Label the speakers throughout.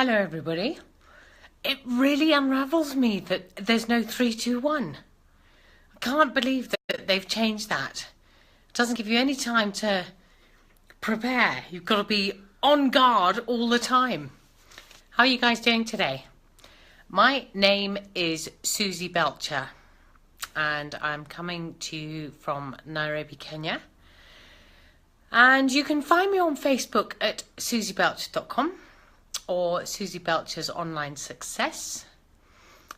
Speaker 1: Hello everybody. It really unravels me that there's no 3, 2, 1. I can't believe that they've changed that. It doesn't give you any time to prepare. You've got to be on guard all the time. How are you guys doing today? My name is Susie Belcher and I'm coming to you from Nairobi, Kenya. And you can find me on Facebook at susiebelcher.com or Susie Belcher's Online Success.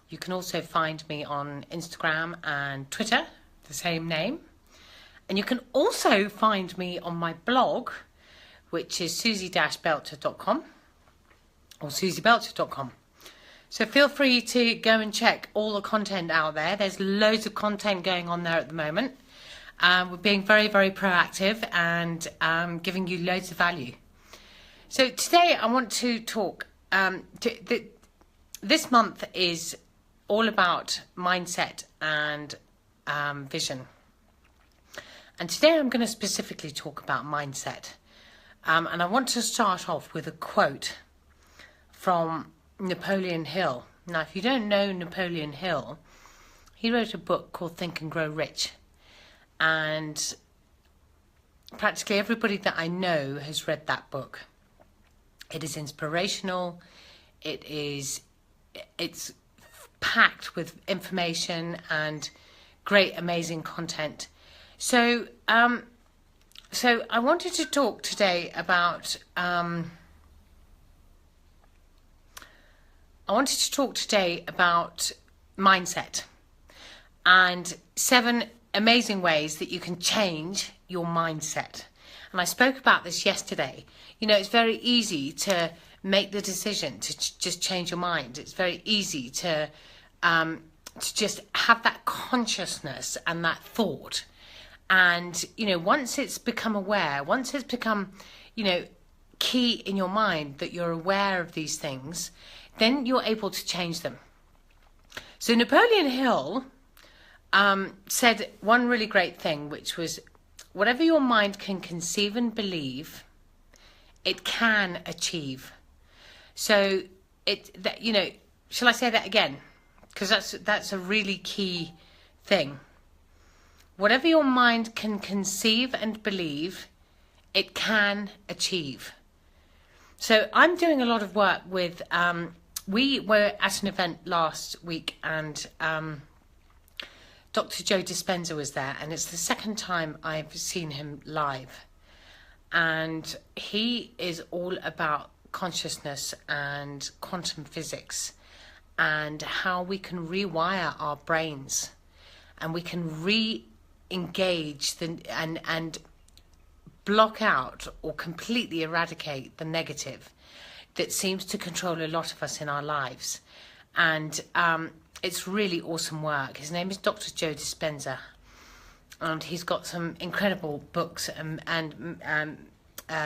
Speaker 1: You can also find me on Instagram and Twitter, the same name. And you can also find me on my blog, which is susie-belcher.com or susiebelcher.com. So feel free to go and check all the content out there. There's loads of content going on there at the moment. We're being very, very proactive and giving you loads of value. So today I want to talk, this month is all about mindset and vision. And today I'm going to specifically talk about mindset. And I want to start off with a quote from Napoleon Hill. Now, if you don't know Napoleon Hill, he wrote a book called Think and Grow Rich. And practically everybody that I know has read that book. It is inspirational. It's packed with information and great, amazing content. So I wanted to talk today about mindset and 7 amazing ways that you can change your mindset. And I spoke about this yesterday. You know, it's very easy to make the decision to just change your mind. It's very easy to just have that consciousness and that thought. And, you know, once it's become aware, once it's become, you know, key in your mind that you're aware of these things, then you're able to change them. So Napoleon Hill said one really great thing, which was, whatever your mind can conceive and believe, it can achieve. So you know, shall I say that again? Because that's a really key thing. Whatever your mind can conceive and believe, it can achieve. So I'm doing a lot of work with, we were at an event last week and Dr. Joe Dispenza was there, and it's the second time I've seen him live. And he is all about consciousness and quantum physics and how we can rewire our brains and we can re-engage and block out or completely eradicate the negative that seems to control a lot of us in our lives. And it's really awesome work. His name is Dr. Joe Dispenza, and he's got some incredible books and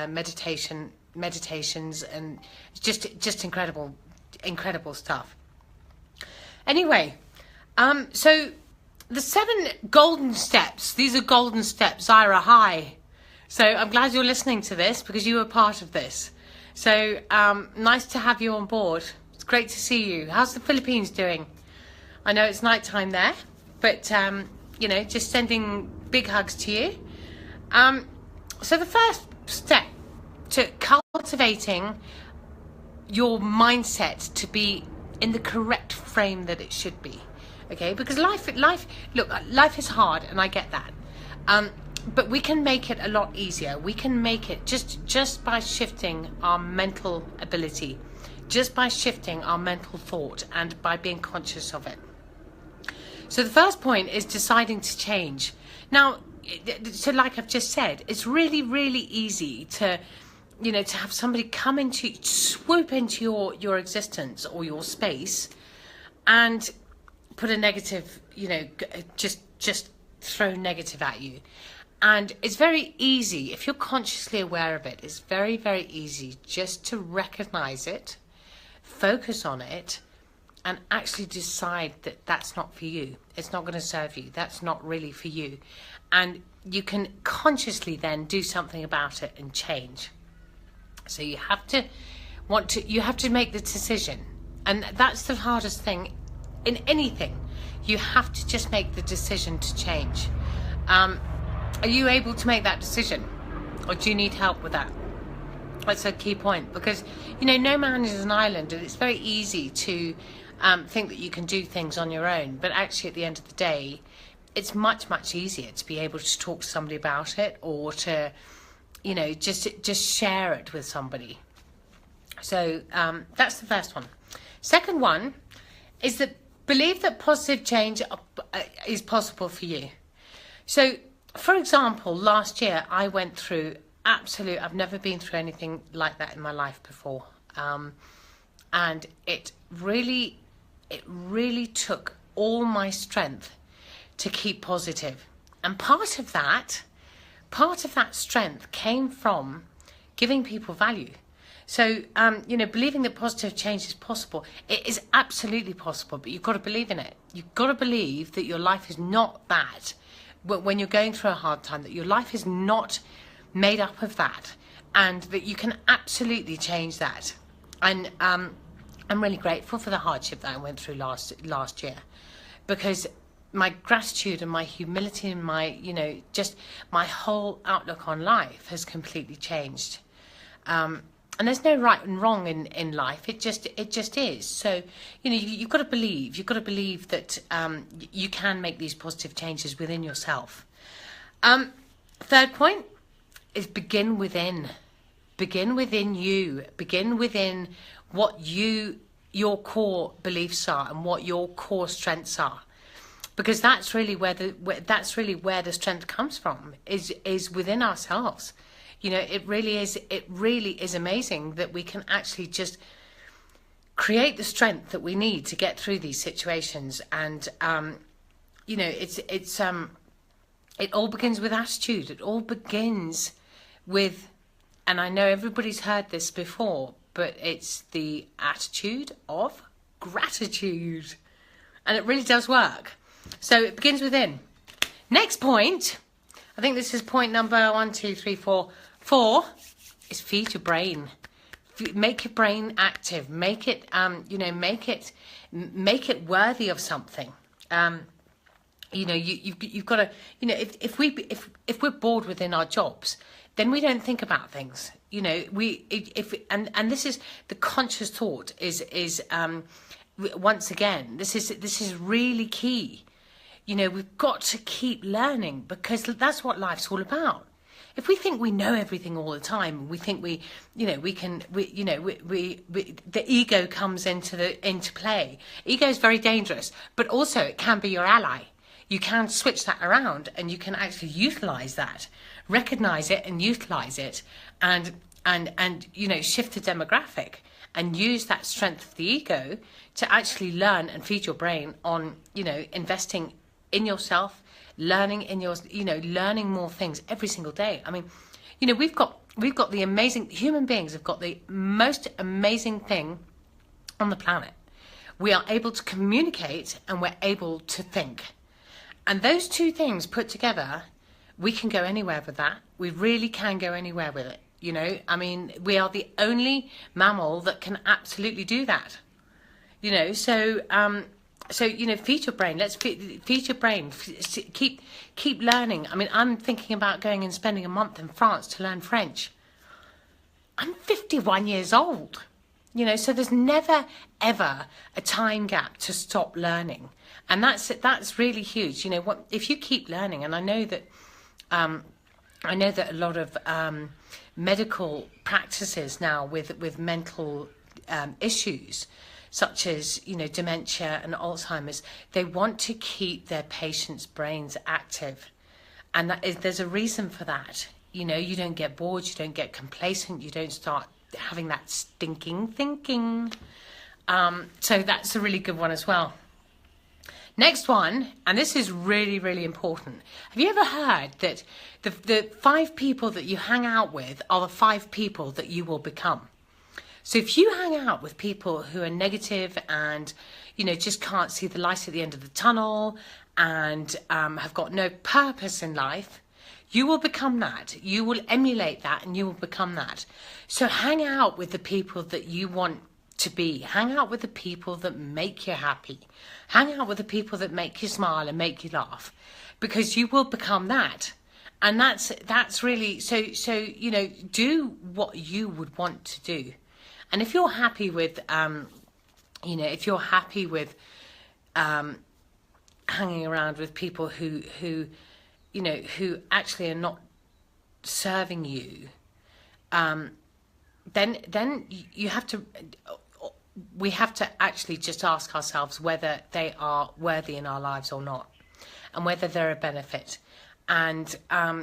Speaker 1: meditations, and just incredible stuff. Anyway, so the 7 golden steps. These are golden steps. Ira, hi. So I'm glad you're listening to this because you were part of this. So nice to have you on board. It's great to see you. How's the Philippines doing? I know it's nighttime there, but, you know, just sending big hugs to you. So the first step to cultivating your mindset to be in the correct frame that it should be, okay? Because life is hard, and I get that. But we can make it a lot easier. We can make it just by shifting our mental ability, just by shifting our mental thought and by being conscious of it. So the first point is deciding to change. Now, so like I've just said, it's really, really easy to, you know, to have somebody swoop into your existence or your space and put a negative, you know, just throw negative at you. And it's very easy, if you're consciously aware of it, it's very, very easy just to recognize it, focus on it, and actually decide that that's not for you. It's not going to serve you. That's not really for you. And you can consciously then do something about it and change. So you have to, you have to make the decision. And that's the hardest thing in anything. You have to just make the decision to change. Are you able to make that decision? Or do you need help with that? That's a key point, because, no man is an island, and it's very easy to think that you can do things on your own. But actually, at the end of the day, it's much, much easier to be able to talk to somebody about it, or to, just share it with somebody. So that's the first one. Second one is that believe that positive change is possible for you. So, for example, last year I went through I've never been through anything like that in my life before. And it really took all my strength to keep positive. And part of that strength came from giving people value. So, believing that positive change is possible, it is absolutely possible, but you've got to believe in it. You've got to believe that your life is not bad. When you're going through a hard time, that your life is not made up of that, and that you can absolutely change that. And I'm really grateful for the hardship that I went through last year, because my gratitude and my humility and my, just my whole outlook on life has completely changed. And there's no right and wrong in life. It just is. So, you've got to believe. You've got to believe that you can make these positive changes within yourself. Third point is begin within. Begin within you. Begin within what your core beliefs are and what your core strengths are. Because that's really where the strength comes from, is within ourselves. It really is amazing that we can actually just create the strength that we need to get through these situations. And it all begins with attitude. It all begins with, and I know everybody's heard this before, but it's the attitude of gratitude. And it really does work. So it begins within. Next point, I think this is point number 1, 2, 3, 4. 4 is feed your brain. Make your brain active. Make it, make it worthy of something. You've got to, if we're bored within our jobs, then we don't think about things. And this is the conscious thought is once again, this is really key. We've got to keep learning, because that's what life's all about. If we think we know everything all the time, we think the ego comes into play. Ego is very dangerous, but also it can be your ally. You can switch that around, and you can actually utilize that, recognize it and utilize it, and shift the demographic, and use that strength of the ego to actually learn and feed your brain on, investing in yourself, learning learning more things every single day. I mean, we've got the amazing, human beings have got the most amazing thing on the planet. We are able to communicate, and we're able to think. And those two things put together, we can go anywhere with that. We really can go anywhere with it. I mean, we are the only mammal that can absolutely do that. So, feed your brain. Let's feed your brain. Keep learning. I mean, I'm thinking about going and spending a month in France to learn French. I'm 51 years old. So there's never, ever a time gap to stop learning. And that's really huge. If you keep learning, and I know that a lot of medical practices now with mental issues, such as, dementia and Alzheimer's, they want to keep their patients' brains active. And there's a reason for that. You don't get bored, you don't get complacent, you don't start having that stinking thinking. So that's a really good one as well. Next one, and this is really, really important. Have you ever heard that the 5 people that you hang out with are the 5 people that you will become? So if you hang out with people who are negative and, just can't see the light at the end of the tunnel, and have got no purpose in life, You will become that. You will emulate that, and you will become that. So hang out with the people that you want to be. Hang out with the people that make you happy. Hang out with the people that make you smile and make you laugh, because you will become that. And that's really, so you know, do what you would want to do. And if you're happy with, you know, if you're happy with hanging around with people who you know, who actually are not serving you, then you have to, we have to actually just ask ourselves whether they are worthy in our lives or not, and whether they're a benefit. And,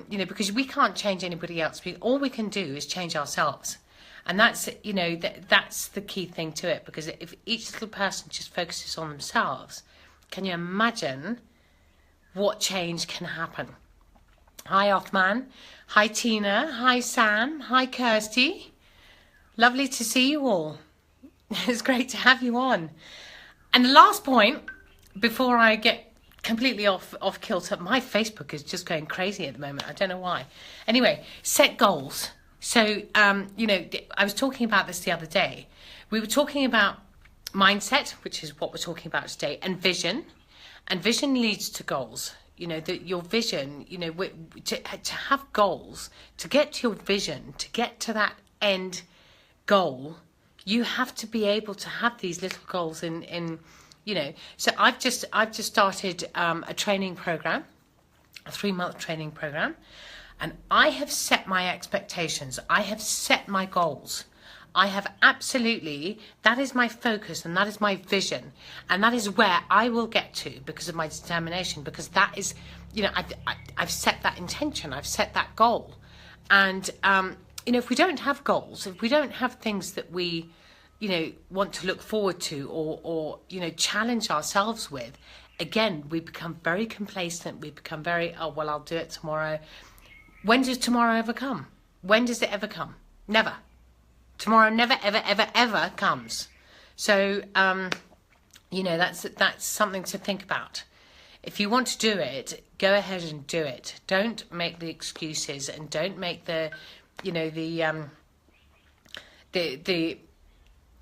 Speaker 1: you know, because we can't change anybody else. All we can do is change ourselves. And that's, you know, that's the key thing to it. Because if each little person just focuses on themselves, can you imagine what change can happen? Hi, Othman. Hi, Tina. Hi, Sam. Hi, Kirsty. Lovely to see you all. It's great to have you on. And the last point, before I get completely off kilter, my Facebook is just going crazy at the moment. I don't know why. Anyway, set goals. So, you know, I was talking about this the other day. We were talking about mindset, which is what we're talking about today, and vision. And vision leads to goals. You know, that your vision, you know, to have goals, to get to your vision, to get to that end goal, you have to be able to have these little goals in you know. So I've just started a training program, a 3-month training program, and I have set my expectations. I have set my goals. I have absolutely, that is my focus, and that is my vision, and that is where I will get to because of my determination, because that is, you know, I've set that intention, I've set that goal. And, you know, if we don't have goals, if we don't have things that we, you know, want to look forward to or you know, challenge ourselves with, again, we become very complacent. We become very, oh, well, I'll do it tomorrow. When does tomorrow ever come? When does it ever come? Never. Tomorrow never, ever, ever, ever comes. So, you know, that's something to think about. If you want to do it, go ahead and do it. Don't make the excuses, and don't make the, you know,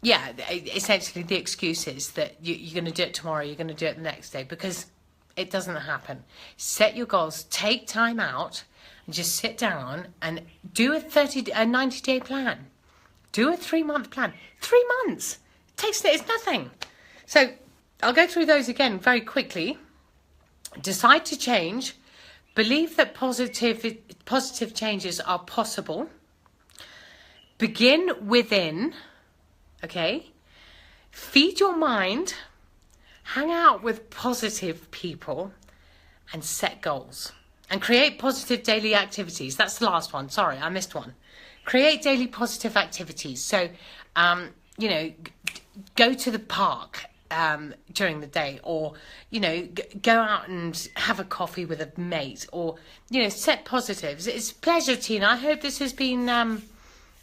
Speaker 1: essentially the excuses that you're going to do it tomorrow, you're going to do it the next day, because it doesn't happen. Set your goals, take time out, and just sit down and do a 90-day plan. Do a 3-month plan. 3 months. It's nothing. So I'll go through those again very quickly. Decide to change. Believe that positive changes are possible. Begin within. Okay? Feed your mind. Hang out with positive people. And set goals. And create positive daily activities. That's the last one. Sorry, I missed one. Create daily positive activities. So, you know, go to the park during the day, or, you know, go out and have a coffee with a mate, or, you know, set positives. It's a pleasure, Tina. I hope this has been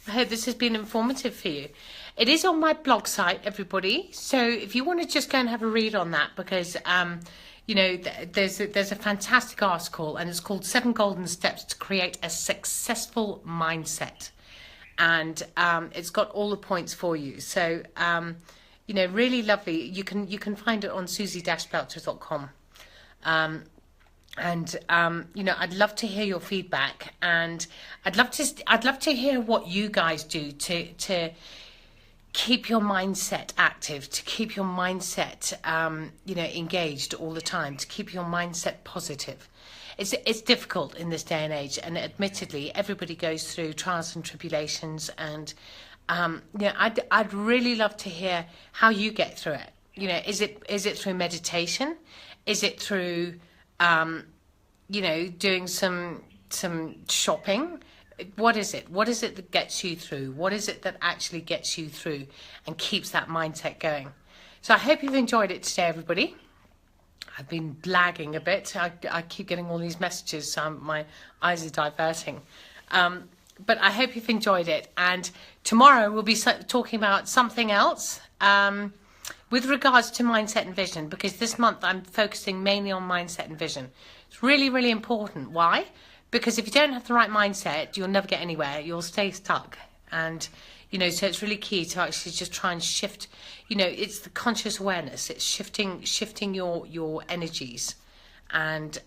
Speaker 1: informative for you. It is on my blog site, everybody. So if you want to just go and have a read on that, because you know, there's a fantastic article, and it's called 7 Golden Steps to Create a Successful Mindset. And it's got all the points for you. So, you know, really lovely. You can find it on susie-belcher.com. And you know, I'd love to hear your feedback, and I'd love to hear what you guys do to keep your mindset active, to keep your mindset, you know, engaged all the time, to keep your mindset positive. It's difficult in this day and age, and admittedly, everybody goes through trials and tribulations. And you know, I'd really love to hear how you get through it. You know, is it through meditation? Is it through you know, doing some shopping? What is it? What is it that gets you through? What is it that actually gets you through and keeps that mindset going? So I hope you've enjoyed it today, everybody. I've been blagging a bit. I keep getting all these messages, so my eyes are diverting. But I hope you've enjoyed it. And tomorrow we'll be talking about something else with regards to mindset and vision, because this month I'm focusing mainly on mindset and vision. It's really, really important. Why? Because if you don't have the right mindset, you'll never get anywhere. You'll stay stuck. And, you know, so it's really key to actually just try and shift, you know, it's the conscious awareness. It's shifting your energies. And,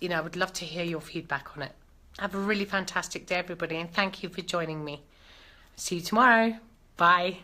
Speaker 1: you know, I would love to hear your feedback on it. Have a really fantastic day, everybody. And thank you for joining me. See you tomorrow. Bye.